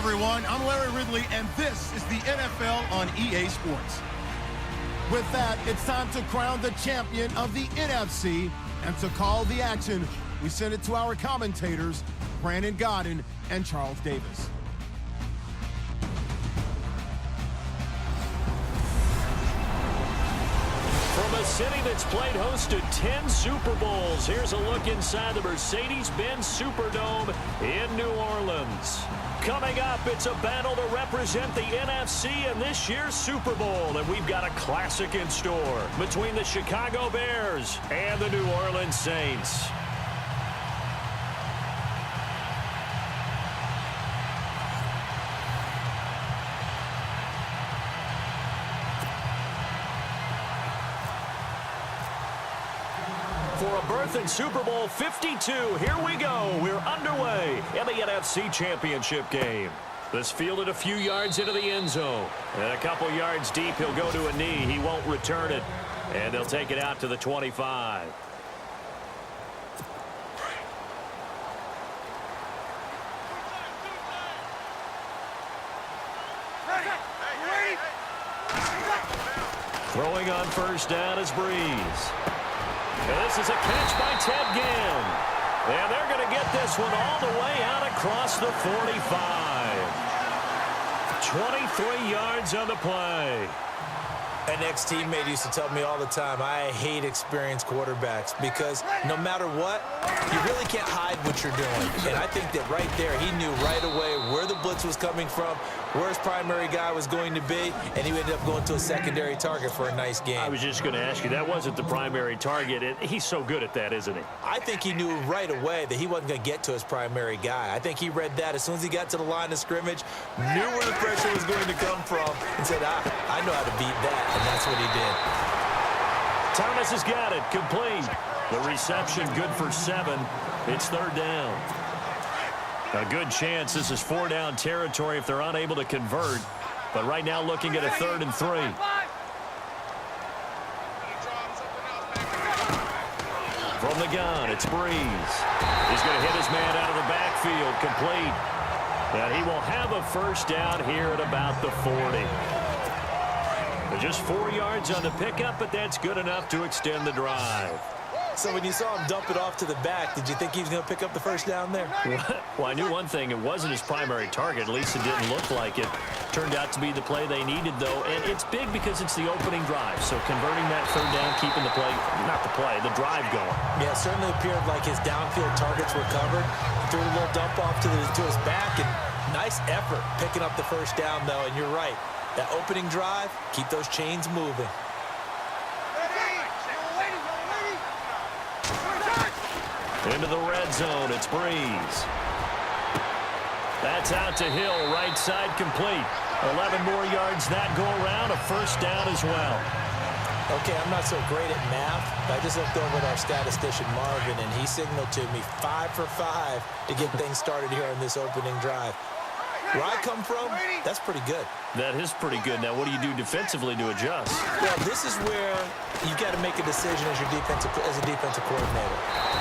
everyone. I'm Larry Ridley, and this is the NFL on EA Sports. With that, it's time to crown the champion of the NFC, and to call the action, we send it to our commentators, Brandon Godden and Charles Davis. From a city that's played host to 10 Super Bowls, here's a look inside the Mercedes-Benz Superdome in New Orleans. Coming up, it's a battle to represent the NFC in this year's Super Bowl, and we've got a classic in store between the Chicago Bears and the New Orleans Saints. For a berth in Super Bowl 52, here we go. We're underway in the NFC Championship game. This fielded a few yards into the end zone. And a couple yards deep, he'll go to a knee. He won't return it. And they'll take it out to the 25. Throwing on first down is Breeze. And this is a catch by Ted Ginn. And they're going to get this one all the way out across the 45. 23 yards on the play. An ex-teammate used to tell me all the time, I hate experienced quarterbacks because no matter what, you really can't hide what you're doing. And I think that right there, he knew right away where the blitz was coming from, where his primary guy was going to be, and he ended up going to a secondary target for a nice game. I was just going to ask you, that wasn't the primary target. He's so good at that, isn't he? I think he knew right away that he wasn't going to get to his primary guy. I think he read that as soon as he got to the line of scrimmage, knew where the pressure was going to come from, and said, I know how to beat that. And that's what he did. Thomas has got it. Complete. The reception good for 7. It's third down. A good chance this is 4-down territory if they're unable to convert. But right now looking at a 3rd and 3. From the gun, it's Breeze. He's going to hit his man out of the backfield. Complete. And he will have a first down here at about the 40. Just 4 yards on the pickup, but that's good enough to extend the drive. So when you saw him dump it off to the back, did you think he was going to pick up the first down there? Well, I knew one thing. It wasn't his primary target. At least it didn't look like it. Turned out to be the play they needed, though. And it's big because it's the opening drive. So converting that 3rd down, keeping the play, not the play, the drive going. Yeah, it certainly appeared like his downfield targets were covered. Threw a little dump off to his back, and nice effort picking up the first down, though. And you're right. That opening drive, keep those chains moving. Into the red zone, it's Breeze. That's out to Hill, right side complete. 11 more yards that go around, a first down as well. Okay, I'm not so great at math, but I just looked over at our statistician Marvin, and he signaled to me 5 for 5 to get things started here on this opening drive. Where I come from, that's pretty good. That is pretty good. Now, what do you do defensively to adjust? Well, this is where you've got to make a decision as a defensive coordinator.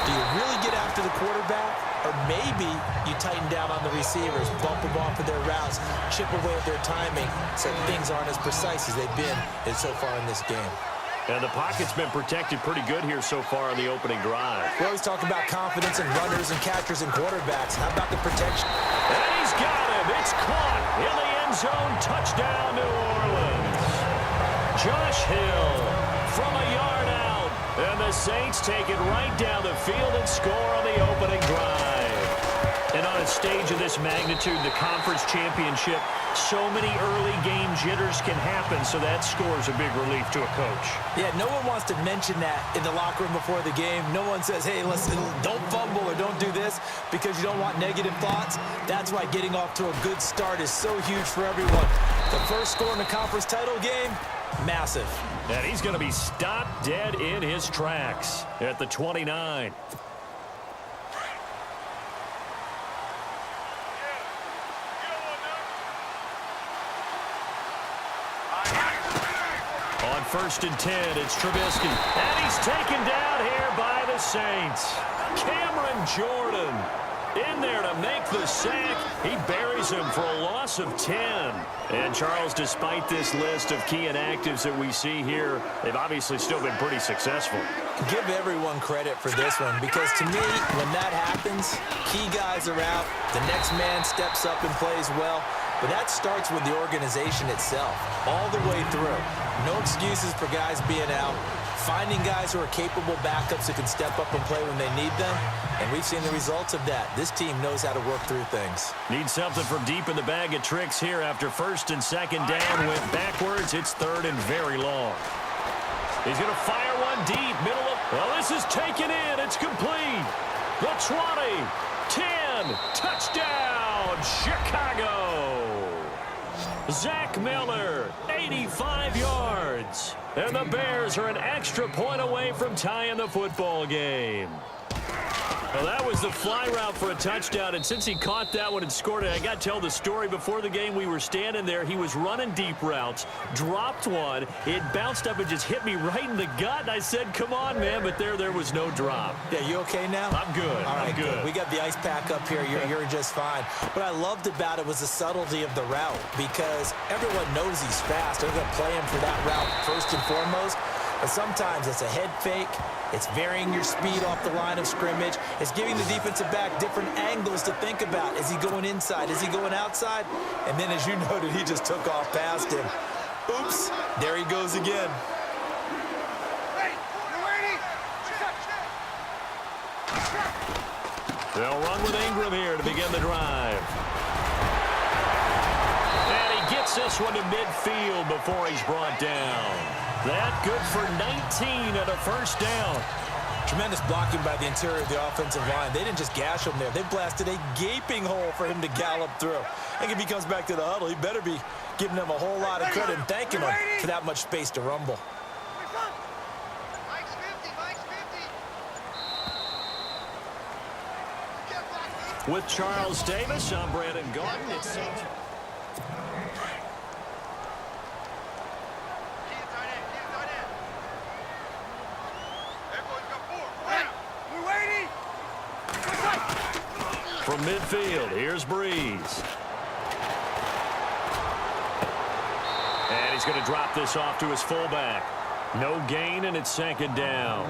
Do you really get after the quarterback, or maybe you tighten down on the receivers, bump them off of their routes, chip away at their timing, so things aren't as precise as they've been so far in this game. And the pocket's been protected pretty good here so far on the opening drive. We always talk about confidence in runners and catchers and quarterbacks. How about the protection? And he's got him. It's caught in the end zone. Touchdown, New Orleans. Josh Hill from a yard out. And the Saints take it right down the field and score on the opening drive. And on a stage of this magnitude, the conference championship, so many early game jitters can happen, so that score's a big relief to a coach. Yeah, no one wants to mention that in the locker room before the game. No one says, hey, listen, don't fumble or don't do this because you don't want negative thoughts. That's why getting off to a good start is so huge for everyone. The first score in the conference title game, massive. And he's going to be stopped dead in his tracks at the 29. On 1st and 10, it's Trubisky. And he's taken down here by the Saints. Cameron Jordan in there to make the sack. He buries him for a loss of 10. And, Charles, despite this list of key inactives that we see here, they've obviously still been pretty successful. Give everyone credit for this one, because to me, when that happens, key guys are out, the next man steps up and plays well. But that starts with the organization itself, all the way through. No excuses for guys being out. Finding guys who are capable backups who can step up and play when they need them. And we've seen the results of that. This team knows how to work through things. Need something from deep in the bag of tricks here after first and second down. Went backwards. It's third and very long. He's going to fire one deep. Middle of... Well, this is taken in. It's complete. The 20. 10. Touchdown, Chicago. Zach Miller, 85 yards. And the Bears are an extra point away from tying the football game. Well, that was the fly route for a touchdown, and since he caught that one and scored it, I got to tell the story. Before the game, we were standing there. He was running deep routes, dropped one. It bounced up and just hit me right in the gut, and I said, come on, man, but there was no drop. Yeah, you okay now? I'm good. All right, I'm good. We got the ice pack up here. You're just fine. What I loved about it was the subtlety of the route, because everyone knows he's fast. They're going to play him for that route first and foremost. But sometimes it's a head fake. It's varying your speed off the line of scrimmage. It's giving the defensive back different angles to think about. Is he going inside? Is he going outside? And then, as you noted, he just took off past him. Oops. There he goes again. They'll run with Ingram here to begin the drive. And he gets this one to midfield before he's brought down. That good for 19 and a first down. Tremendous blocking by the interior of the offensive line. They didn't just gash him there. They blasted a gaping hole for him to gallop through. I think if he comes back to the huddle, he better be giving them a whole lot of credit and thanking them for that much space to rumble. With Charles Davis, I'm Brandon Garden. It's from midfield, here's Breeze. And he's going to drop this off to his fullback. No gain, and it's second down.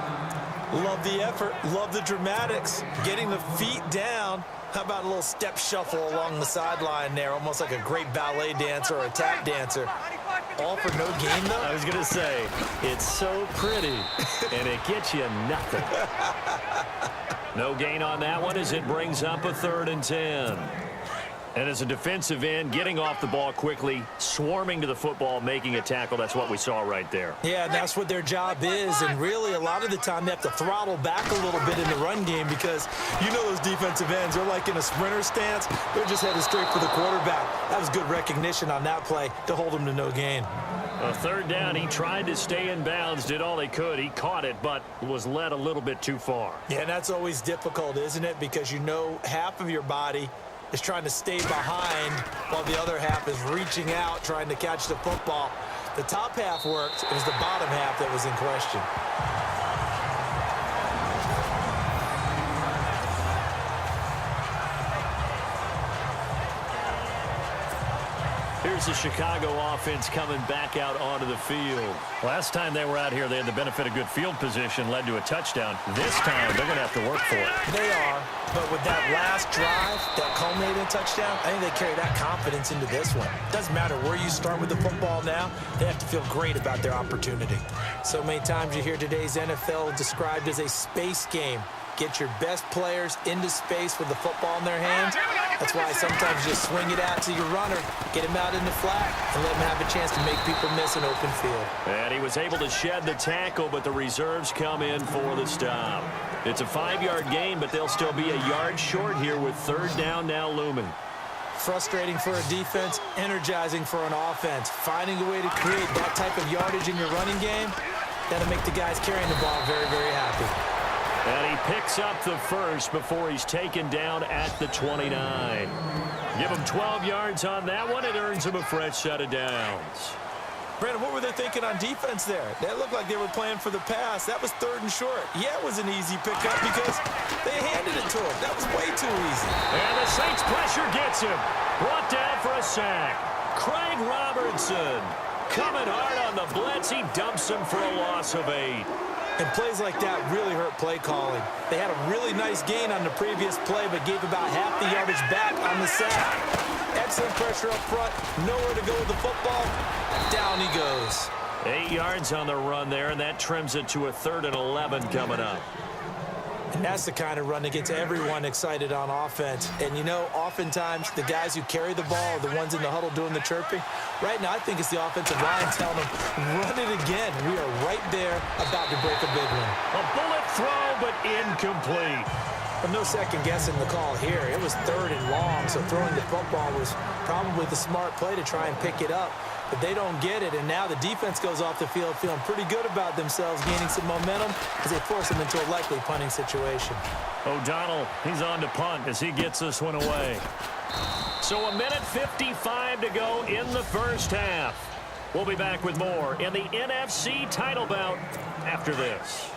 Love the effort. Love the dramatics. Getting the feet down. How about a little step shuffle along the sideline there, almost like a great ballet dancer or a tap dancer. All for no gain, though? I was going to say, it's so pretty, and it gets you nothing. No gain on that one as it brings up a 3rd and 10. And as a defensive end, getting off the ball quickly, swarming to the football, making a tackle, that's what we saw right there. Yeah, that's what their job is, and really a lot of the time they have to throttle back a little bit in the run game because you know those defensive ends, they're like in a sprinter stance. They're just headed straight for the quarterback. That was good recognition on that play to hold them to no gain. A 3rd down, he tried to stay in bounds, did all he could. He caught it, but was led a little bit too far. Yeah, and that's always difficult, isn't it? Because you know half of your body is trying to stay behind while the other half is reaching out, trying to catch the football. The top half worked. It was the bottom half that was in question. Here's the Chicago offense coming back out onto the field. Last time they were out here, they had the benefit of good field position, led to a touchdown. This time, they're going to have to work for it. They are, but with that last drive that culminated in a touchdown, I think they carry that confidence into this one. Doesn't matter where you start with the football now, they have to feel great about their opportunity. So many times you hear today's NFL described as a space game. Get your best players into space with the football in their hands. That's why sometimes you just swing it out to your runner, get him out in the flat, and let him have a chance to make people miss an open field. And he was able to shed the tackle, but the reserves come in for the stop. It's a 5-yard gain, but they'll still be a yard short here with 3rd down now looming. Frustrating for a defense, energizing for an offense. Finding a way to create that type of yardage in your running game, that'll make the guys carrying the ball very, very happy. And he picks up the first before he's taken down at the 29. Give him 12 yards on that one. It earns him a fresh set of downs. Brandon, what were they thinking on defense there? That looked like they were playing for the pass. That was 3rd and short. Yeah, it was an easy pickup because they handed it to him. That was way too easy. And the Saints pressure gets him. Brought down for a sack. Craig Robertson coming hard on the blitz. He dumps him for a loss of 8. And plays like that really hurt play calling. They had a really nice gain on the previous play, but gave about half the yardage back on the sack. Excellent pressure up front. Nowhere to go with the football. Down he goes. 8 yards on the run there, and that trims it to a 3rd and 11 coming up. And that's the kind of run that gets everyone excited on offense. And, you know, oftentimes the guys who carry the ball are the ones in the huddle doing the chirping. Right now, I think it's the offensive line telling them, run it again. We are right there about to break a big one. A bullet throw, but incomplete. But no second guessing the call here. It was 3rd and long, so throwing the football was probably the smart play to try and pick it up. But they don't get it, and now the defense goes off the field feeling pretty good about themselves, gaining some momentum as they force them into a likely punting situation. O'Donnell, he's on to punt as he gets this one away. So 1:55 to go in the first half. We'll be back with more in the NFC title bout after this.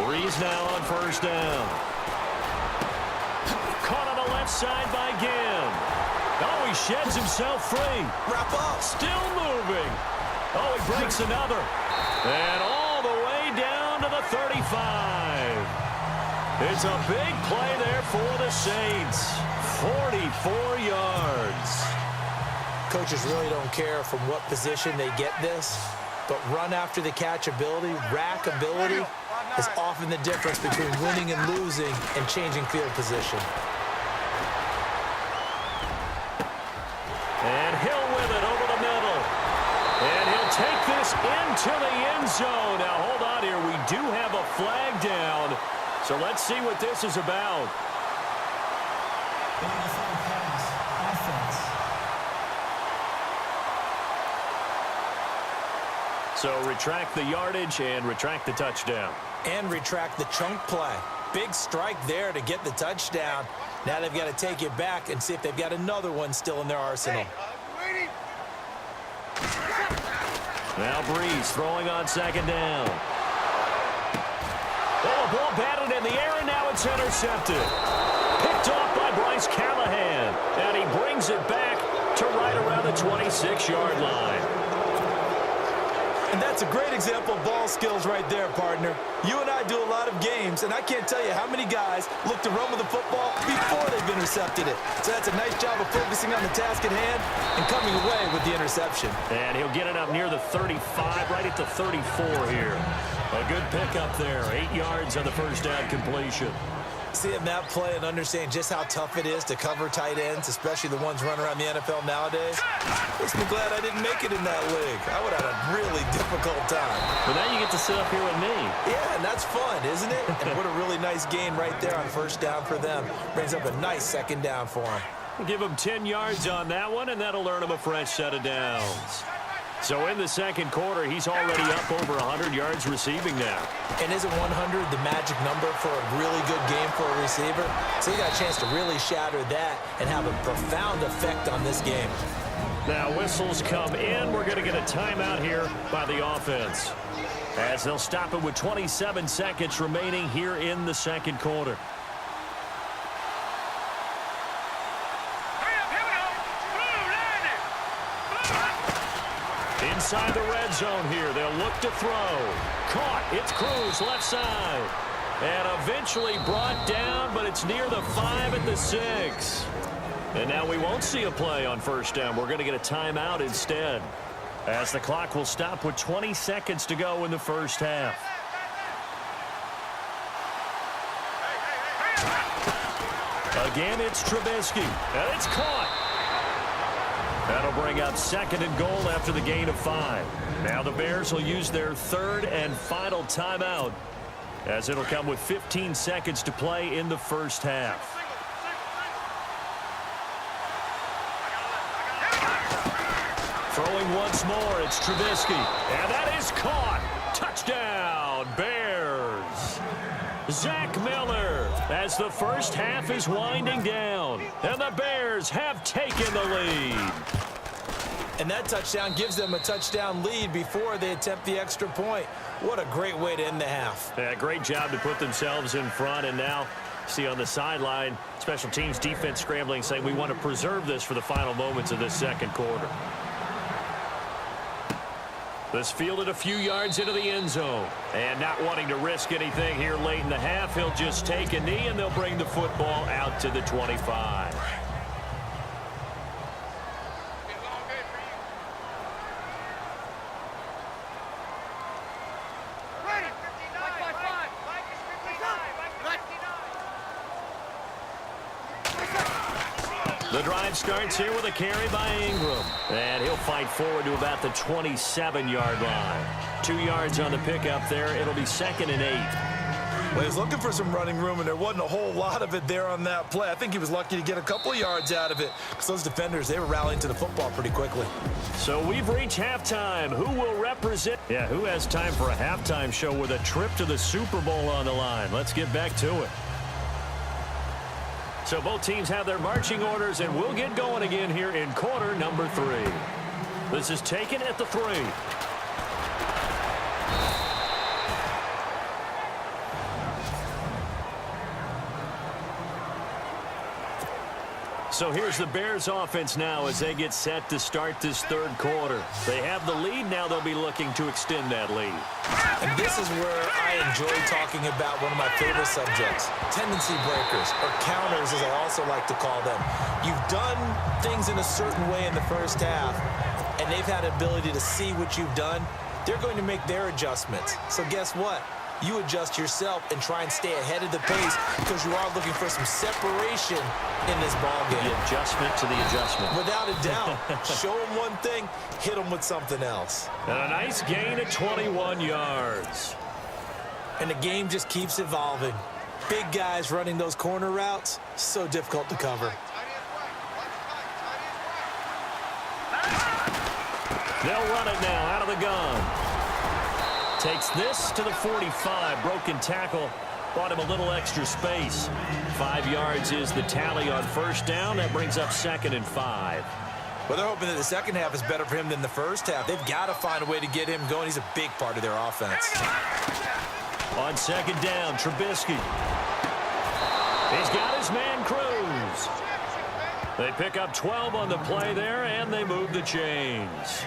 Breeze now on first down. Caught on the left side by Ginn. Oh, he sheds himself free. Wrap up. Still moving. Oh, he breaks another. And all the way down to the 35. It's a big play there for the Saints. 44 yards. Coaches really don't care from what position they get this, but run after the catch ability, rack ability, is often the difference between winning and losing and changing field position. And Hill with it over the middle. And he'll take this into the end zone. Now, hold on here. We do have a flag down. So let's see what this is about. So retract the yardage and retract the touchdown. And retract the chunk play. Big strike there to get the touchdown. Now they've got to take it back and see if they've got another one still in their arsenal. Now Breeze throwing on second down. Oh, a ball batted in the air, and now it's intercepted. Picked off by Bryce Callahan. And he brings it back to right around the 26-yard line. And that's a great example of ball skills right there, partner. You and I do a lot of games, and I can't tell you how many guys look to run with the football before they've intercepted it. So that's a nice job of focusing on the task at hand and coming away with the interception. And he'll get it up near the 35, right at the 34 here. A good pickup there, 8 yards on the first down completion. Seeing that play and understanding just how tough it is to cover tight ends, especially the ones running around the NFL nowadays, makes me glad I didn't make it in that league. I would have had a really difficult time. But now you get to sit up here with me. Yeah, and that's fun, isn't it? And what a really nice gain right there on first down for them. Brings up a nice second down for them. We'll give them 10 yards on that one, and that'll earn them a fresh set of downs. So in the second quarter, he's already up over 100 yards receiving now. And isn't 100 the magic number for a really good game for a receiver? So he got a chance to really shatter that and have a profound effect on this game. Now whistles come in. We're going to get a timeout here by the offense, as they'll stop it with 27 seconds remaining here in the second quarter. Inside the red zone here, they'll look to throw. Caught, it's Cruz left side. And eventually brought down, but it's near the 5 at the 6. And now we won't see a play on first down. We're going to get a timeout instead, as the clock will stop with 20 seconds to go in the first half. Again, it's Trubisky, and it's caught. That'll bring up second and goal after the gain of 5. Now the Bears will use their third and final timeout, as it'll come with 15 seconds to play in the first half. Throwing once more, it's Trubisky, and that is caught. Touchdown, Bears. Zach Miller, as the first half is winding down. And the Bears have taken the lead. And that touchdown gives them a touchdown lead before they attempt the extra point. What a great way to end the half. Yeah, great job to put themselves in front. And now, see on the sideline, special teams defense scrambling, saying we want to preserve this for the final moments of this second quarter. This fielded a few yards into the end zone. And not wanting to risk anything here late in the half, he'll just take a knee, and they'll bring the football out to the 25. The drive starts here with a carry by Ingram. And he'll fight forward to about the 27-yard line. 2 yards on the pickup there. It'll be 2nd and 8. Well, he was looking for some running room, and there wasn't a whole lot of it there on that play. I think he was lucky to get a couple of yards out of it because those defenders, they were rallying to the football pretty quickly. So we've reached halftime. Who will represent? Yeah, who has time for a halftime show with a trip to the Super Bowl on the line? Let's get back to it. So both teams have their marching orders, and we'll get going again here in quarter number 3. This is taken at the 3. So here's the Bears offense now as they get set to start this third quarter. They have the lead. Now they'll be looking to extend that lead. And this is where I enjoy talking about one of my favorite subjects, tendency breakers, or counters as I also like to call them. You've done things in a certain way in the first half, and they've had the ability to see what you've done. They're going to make their adjustments. So guess what? You adjust yourself and try and stay ahead of the pace because you are looking for some separation in this ball game. The adjustment to the adjustment. Without a doubt. Show them one thing, hit them with something else. And a nice gain of 21 yards. And the game just keeps evolving. Big guys running those corner routes, so difficult to cover. They'll run it now out of the gun. Takes this to the 45. Broken tackle. Bought him a little extra space. 5 yards is the tally on first down. That brings up 2nd and 5. Well, they're hoping that the second half is better for him than the first half. They've got to find a way to get him going. He's a big part of their offense. On second down, Trubisky. He's got his man Cruz. They pick up 12 on the play there, and they move the chains.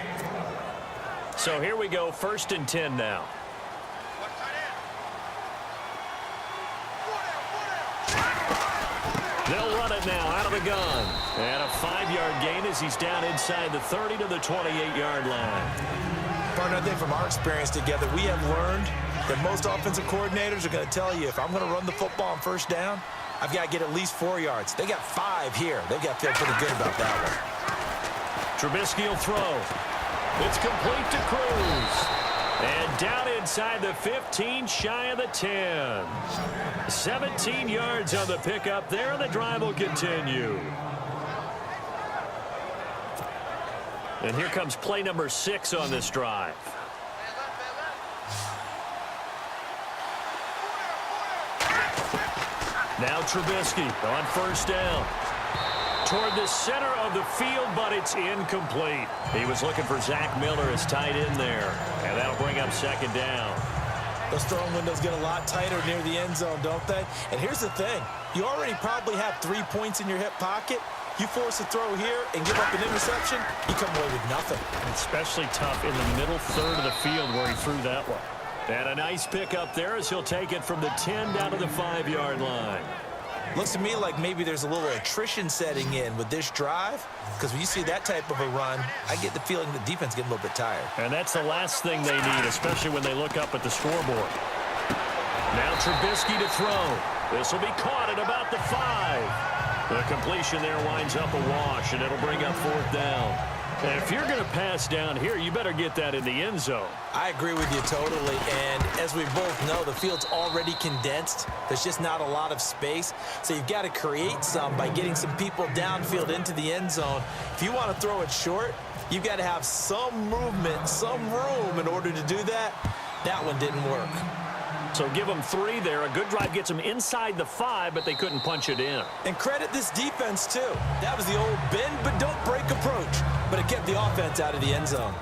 So here we go, 1st and 10 now. They'll run it now out of the gun. And a 5-yard gain as he's down inside the 30 to the 28-yard line. Partner, I think from our experience together, we have learned that most offensive coordinators are going to tell you, if I'm going to run the football on first down, I've got to get at least 4 yards. They got 5 here. They've got to feel pretty good about that one. Trubisky will throw. It's complete to Cruz. And down inside the 15, shy of the 10. 17 yards on the pickup there, and the drive will continue. And here comes play number 6 on this drive. Now Trubisky on first down. Toward the center of the field, but it's incomplete. He was looking for Zach Miller as tight end there, and that'll bring up 2nd down. Those throwing windows get a lot tighter near the end zone, don't they? And here's the thing. You already probably have 3 points in your hip pocket. You force a throw here and give up an interception, you come away with nothing. Especially tough in the middle third of the field where he threw that one. And a nice pickup there as he'll take it from the 10 down to the 5-yard line. Looks to me like maybe there's a little attrition setting in with this drive, because when you see that type of a run, I get the feeling the defense getting a little bit tired. And that's the last thing they need, especially when they look up at the scoreboard. Now Trubisky to throw. This will be caught at about the 5. The completion there winds up a wash, and it'll bring up 4th down. And if you're going to pass down here, you better get that in the end zone. I agree with you totally, and as we both know, the field's already condensed. There's just not a lot of space, so you've got to create some by getting some people downfield into the end zone. If you want to throw it short, you've got to have some movement, some room in order to do that. That one didn't work. So give them 3 there. A good drive gets them inside the 5, but they couldn't punch it in. And credit this defense, too. That was the old bend but don't break approach, but it kept the offense out of the end zone.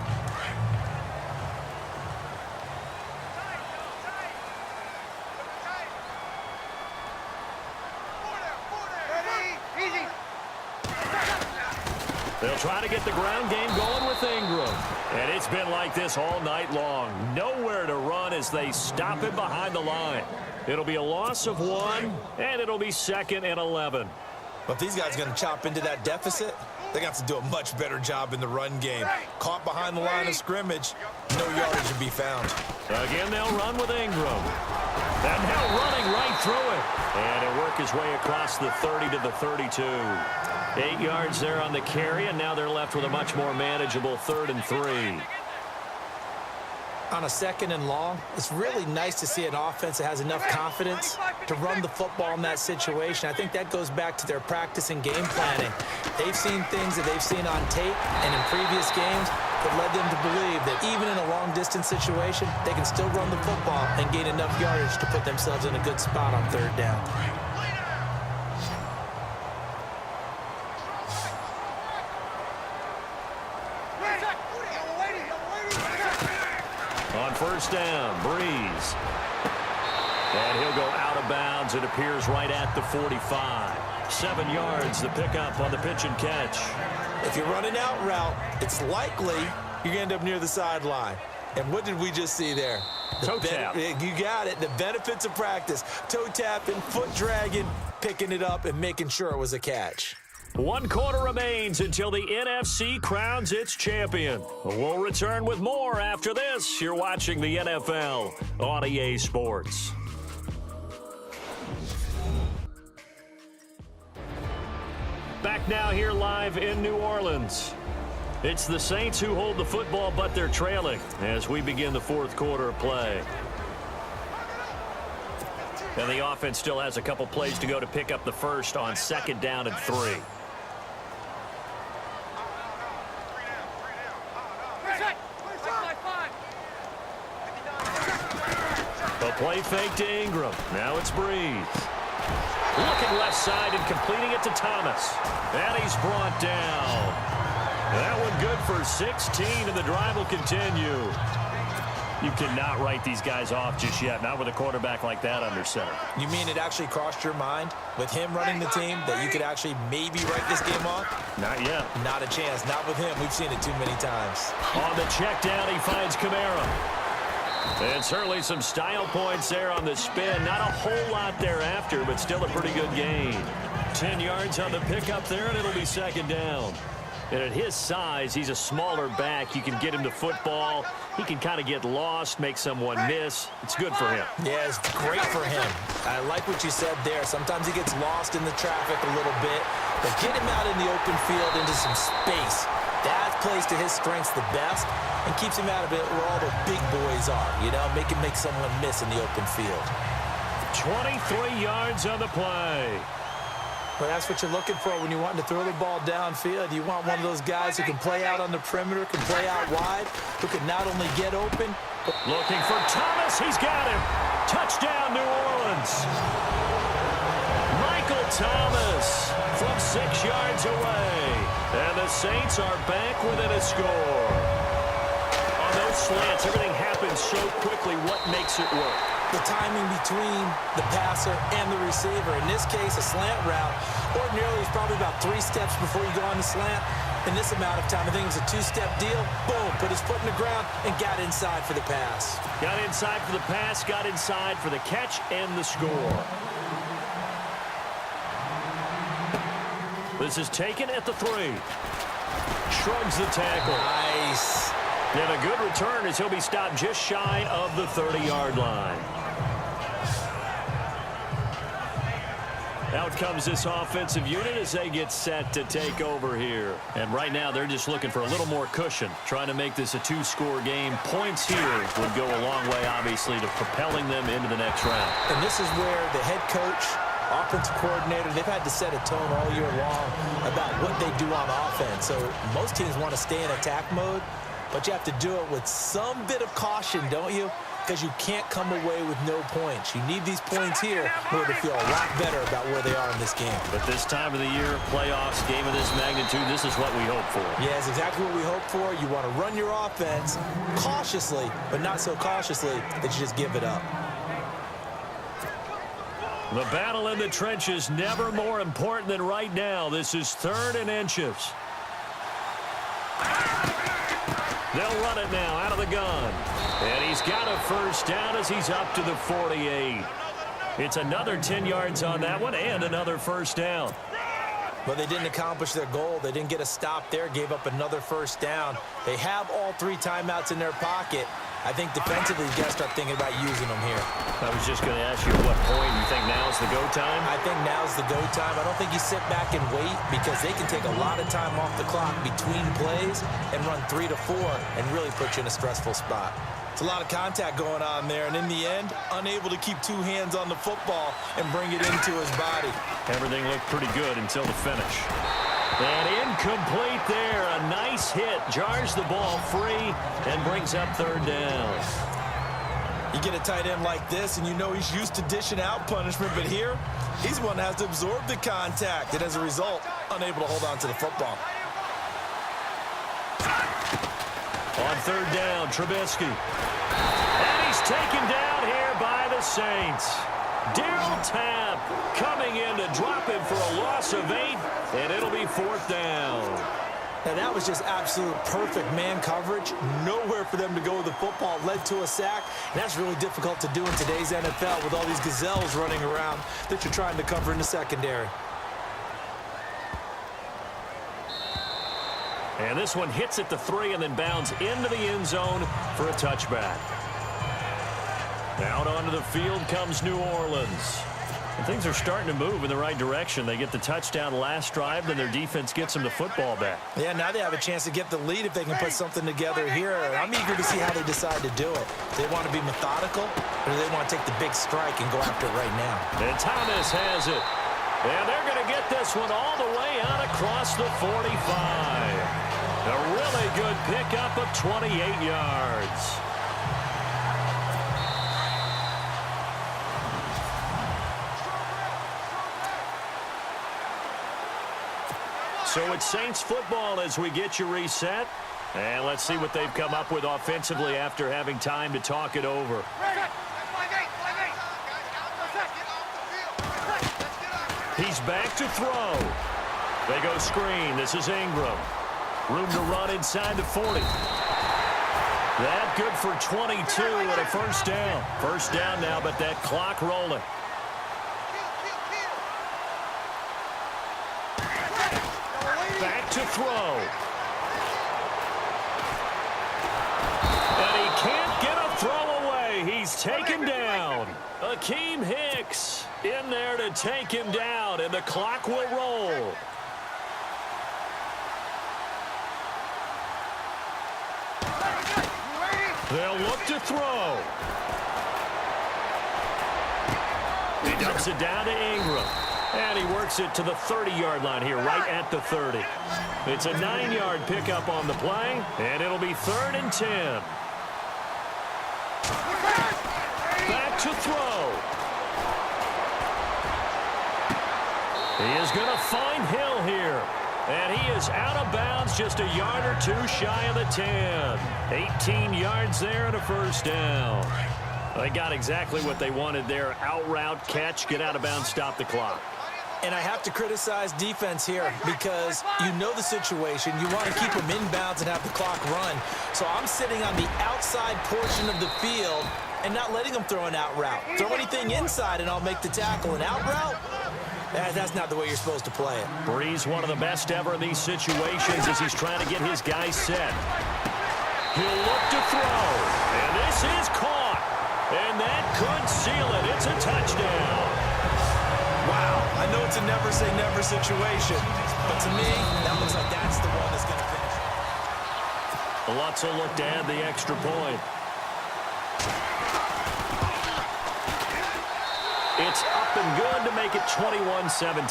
They'll try to get the ground game going with Ingram. And it's been like this all night long. Nowhere to run as they stop him behind the line. It'll be a loss of 1, and it'll be 2nd and 11. But if these guys are going to chop into that deficit, they got to do a much better job in the run game. Caught behind the line of scrimmage, no yardage to be found. Again, they'll run with Ingram. And now running right through it. And he'll work his way across the 30 to the 32. 8 yards there on the carry, and now they're left with a much more manageable 3rd and 3. On a 2nd and long, it's really nice to see an offense that has enough confidence to run the football in that situation. I think that goes back to their practice and game planning. They've seen things that they've seen on tape and in previous games that led them to believe that even in a long-distance situation, they can still run the football and gain enough yardage to put themselves in a good spot on 3rd down. On 1st down, Breeze. And he'll go out of bounds. It appears right at the 45. 7 yards, the pickup on the pitch and catch. If you're running out route, it's likely you're going to end up near the sideline. And what did we just see there? Toe tap. You got it. The benefits of practice. Toe tapping, foot dragging, picking it up, and making sure it was a catch. 1 quarter remains until the NFC crowns its champion. We'll return with more after this. You're watching the NFL on EA Sports. Back now here live in New Orleans. It's the Saints who hold the football, but they're trailing as we begin the 4th quarter of play. And the offense still has a couple plays to go to pick up the first on 2nd down and 3. A play fake to Ingram. Now it's Breeze. Looking left side and completing it to Thomas. And he's brought down. That one good for 16, and the drive will continue. You cannot write these guys off just yet, not with a quarterback like that under center. You mean it actually crossed your mind with him running the team that you could actually maybe write this game off? Not yet. Not a chance. Not with him. We've seen it too many times. On the check down, he finds Kamara. And certainly some style points there on the spin. Not a whole lot thereafter, but still a pretty good gain. 10 yards on the pickup there, and it'll be 2nd down. And at his size, he's a smaller back. You can get him to football. He can kind of get lost, make someone miss. It's good for him. Yeah, it's great for him. I like what you said there. Sometimes he gets lost in the traffic a little bit, but get him out in the open field into some space. That plays to his strengths the best and keeps him out of it where all the big boys are. You know, make someone miss in the open field. 23 yards on the play. Well, that's what you're looking for when you want to throw the ball downfield. You want one of those guys who can play out on the perimeter, can play out wide, who can not only get open. Looking for Thomas. He's got him. Touchdown, New Orleans. Michael Thomas from 6 yards away. And the Saints are back within a score. On those slants, everything happens so quickly. What makes it work? The timing between the passer and the receiver. In this case, a slant route. Ordinarily, it's probably about 3 steps before you go on the slant. In this amount of time, I think it was a 2-step deal. Boom, put his foot in the ground and got inside for the pass. Got inside for the pass, got inside for the catch and the score. This is taken at the 3. Shrugs the tackle. Nice. And a good return as he'll be stopped just shy of the 30-yard line. Out comes this offensive unit as they get set to take over here. And right now they're just looking for a little more cushion, trying to make this a 2-score game. Points here would go a long way, obviously, to propelling them into the next round. And this is where the head coach, offensive coordinator, they've had to set a tone all year long about what they do on offense. So most teams want to stay in attack mode, but you have to do it with some bit of caution, don't you? because you can't come away with no points. You need these points here in order to feel a lot better about where they are in this game. But this time of the year, playoffs, game of this magnitude, this is what we hope for. Yeah, it's exactly what we hope for. You want to run your offense cautiously, but not so cautiously that you just give it up. The battle in the trenches never more important than right now. This is 3rd and inches. They'll run it now out of the gun. And he's got a first down as he's up to the 48. It's another 10 yards on that one and another first down. But they didn't accomplish their goal. They didn't get a stop there, gave up another first down. They have all 3 timeouts in their pocket. I think defensively, you got to start thinking about using them here. I was just going to ask you at what point you think now's the go time? I think now's the go time. I don't think you sit back and wait because they can take a lot of time off the clock between plays and run 3 to 4 and really put you in a stressful spot. It's a lot of contact going on there, and in the end, unable to keep 2 hands on the football and bring it into his body. Everything looked pretty good until the finish. And incomplete there. A nice hit. Jars the ball free and brings up 3rd down. You get a tight end like this, and you know he's used to dishing out punishment, but here, he's the one that has to absorb the contact, and as a result, unable to hold on to the football. On 3rd down, Trubisky. And he's taken down here by the Saints. Darryl Tapp coming in to drop him for a loss of 8, and it'll be 4th down. And that was just absolute perfect man coverage. Nowhere for them to go with the football. Led to a sack. And that's really difficult to do in today's NFL with all these gazelles running around that you're trying to cover in the secondary. And this one hits at the 3 and then bounds into the end zone for a touchback. Out onto the field comes New Orleans. And things are starting to move in the right direction. They get the touchdown last drive, then their defense gets them the football back. Yeah, now they have a chance to get the lead if they can put something together here. I'm eager to see how they decide to do it. Do they want to be methodical, or do they want to take the big strike and go after it right now? And Thomas has it. And they're going to get this one all the way out across the 45. A really good pickup of 28 yards. So it's Saints football as we get you reset. And let's see what they've come up with offensively after having time to talk it over. He's back to throw. They go screen. This is Ingram. Room to run inside the 40. That good for 22 and a first down. First down now, but that clock rolling. Back to throw. And he can't get a throw away. He's taken down. Akeem Hicks in there to take him down, and the clock will roll. They'll look to throw. He dumps it down to Ingram. And he works it to the 30-yard line here, right at the 30. It's a 9-yard pickup on the play, and it'll be 3rd and 10. Back to throw. He is going to find Hill here. And he is out of bounds, just a yard or 2 shy of the 10. 18 yards there and a first down. They got exactly what they wanted there. Out route, catch, get out of bounds, stop the clock. And I have to criticize defense here because you know the situation. You want to keep them inbounds and have the clock run. So I'm sitting on the outside portion of the field and not letting them throw an out route. Throw anything inside and I'll make the tackle. An out route? That's not the way you're supposed to play it. Breeze, one of the best ever in these situations as he's trying to get his guys set. He'll look to throw. And this is caught. And that could seal it. It's a touchdown. Wow, I know it's a never-say-never situation, but to me, that looks like that's the one that's going to finish. Lutz will look to add the extra point. It's up and good to make it 21-17.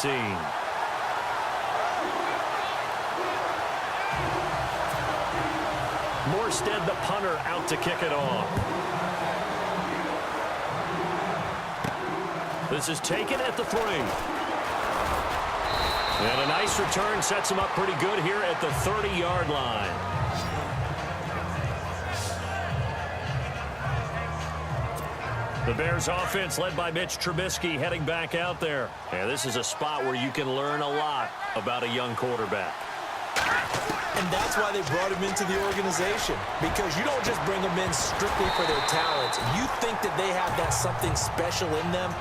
Morstead, the punter, out to kick it off. This is taken at the 3. And a nice return sets him up pretty good here at the 30-yard line. The Bears offense led by Mitch Trubisky heading back out there. And this is a spot where you can learn a lot about a young quarterback. And that's why they brought him into the organization. Because you don't just bring them in strictly for their talents. You think that they have that something special in them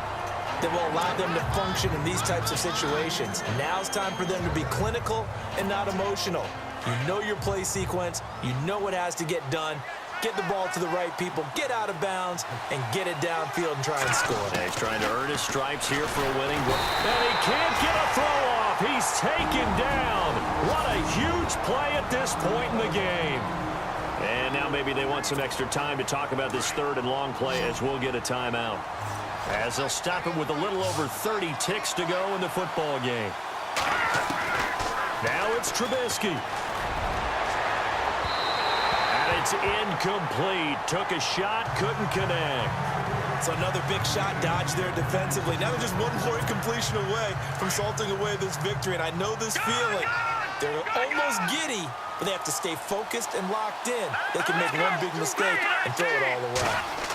that will allow them to function in these types of situations. Now it's time for them to be clinical and not emotional. You know your play sequence. You know what has to get done. Get the ball to the right people, get out of bounds, and get it downfield and try and score. And he's trying to earn his stripes here for a winning goal. And he can't get a throw off. He's taken down. What a huge play at this point in the game. And now maybe they want some extra time to talk about this 3rd and long play as we'll get a timeout. As they'll stop it with a little over 30 ticks to go in the football game. Now it's Trubisky. It's incomplete. Took a shot, couldn't connect. So another big shot dodge there defensively. Now they're just one more incompletion away from salting away this victory. And I know this feeling. They're almost giddy, but they have to stay focused and locked in. They can make one big mistake and throw it all away.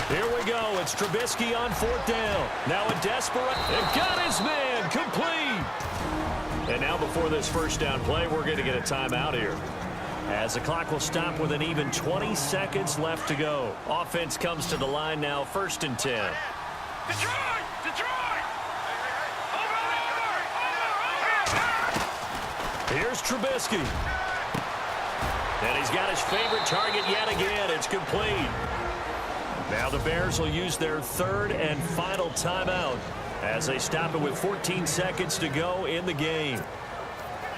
Here we go. It's Trubisky on 4th down. Now a desperate. And got his man complete. And now before this first down play, we're going to get a timeout here. As the clock will stop with an even 20 seconds left to go. Offense comes to the line now, 1st and 10. Detroit! Detroit! Here's Trubisky. And he's got his favorite target yet again. It's complete. Now the Bears will use their 3rd and final timeout as they stop it with 14 seconds to go in the game.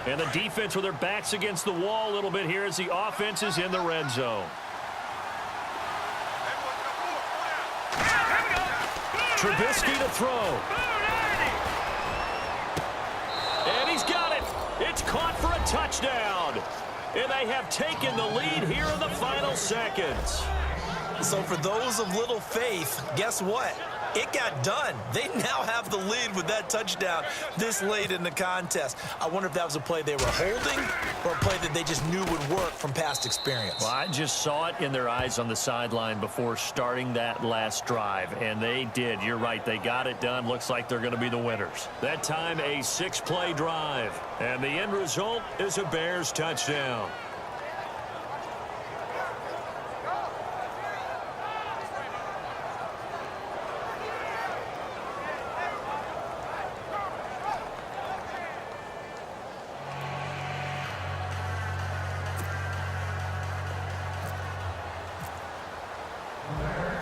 And the defense with their backs against the wall a little bit here as the offense is in the red zone. Trubisky to throw. And he's got it. It's caught for a touchdown. And they have taken the lead here in the final seconds. So for those of little faith, guess what? It got done. They now have the lead with that touchdown this late in the contest. I wonder if that was a play they were holding or a play that they just knew would work from past experience. Well, I just saw it in their eyes on the sideline before starting that last drive, and they did. You're right. They got it done. Looks like they're going to be the winners. That time, a 6-play drive, and the end result is a Bears touchdown.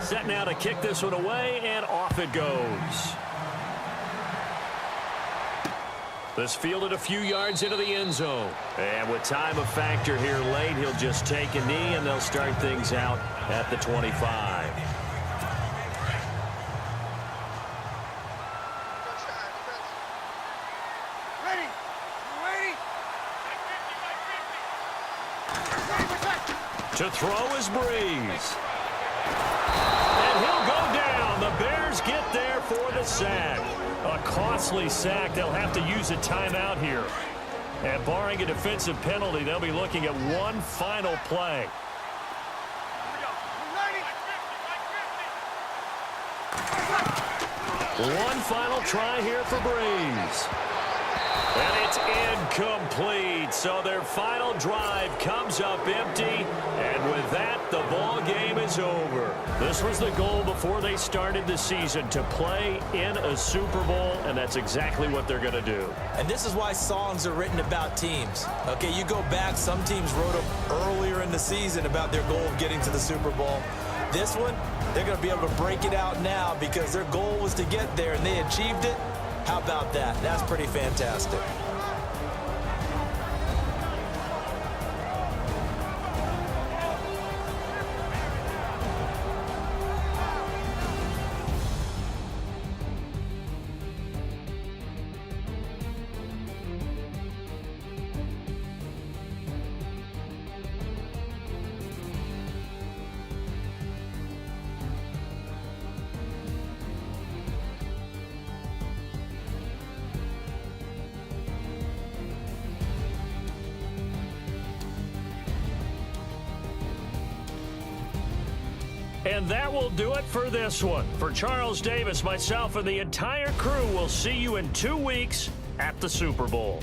Set now to kick this one away, and off it goes. This fielded a few yards into the end zone. And with time a factor here late, he'll just take a knee, and they'll start things out at the 25. To throw is Breeze. And he'll go down. The Bears get there for the sack. A costly sack. They'll have to use a timeout here. And barring a defensive penalty, they'll be looking at one final play. One final try here for Breeze. And it's incomplete. So their final drive comes up empty. And with that, the ball game is over. This was the goal before they started the season, to play in a Super Bowl, and that's exactly what they're going to do. And this is why songs are written about teams. Okay, you go back, some teams wrote them earlier in the season about their goal of getting to the Super Bowl. This one, they're going to be able to break it out now because their goal was to get there, and they achieved it. How about that? That's pretty fantastic. And that will do it for this one. For Charles Davis, myself, and the entire crew, we'll see you in 2 weeks at the Super Bowl.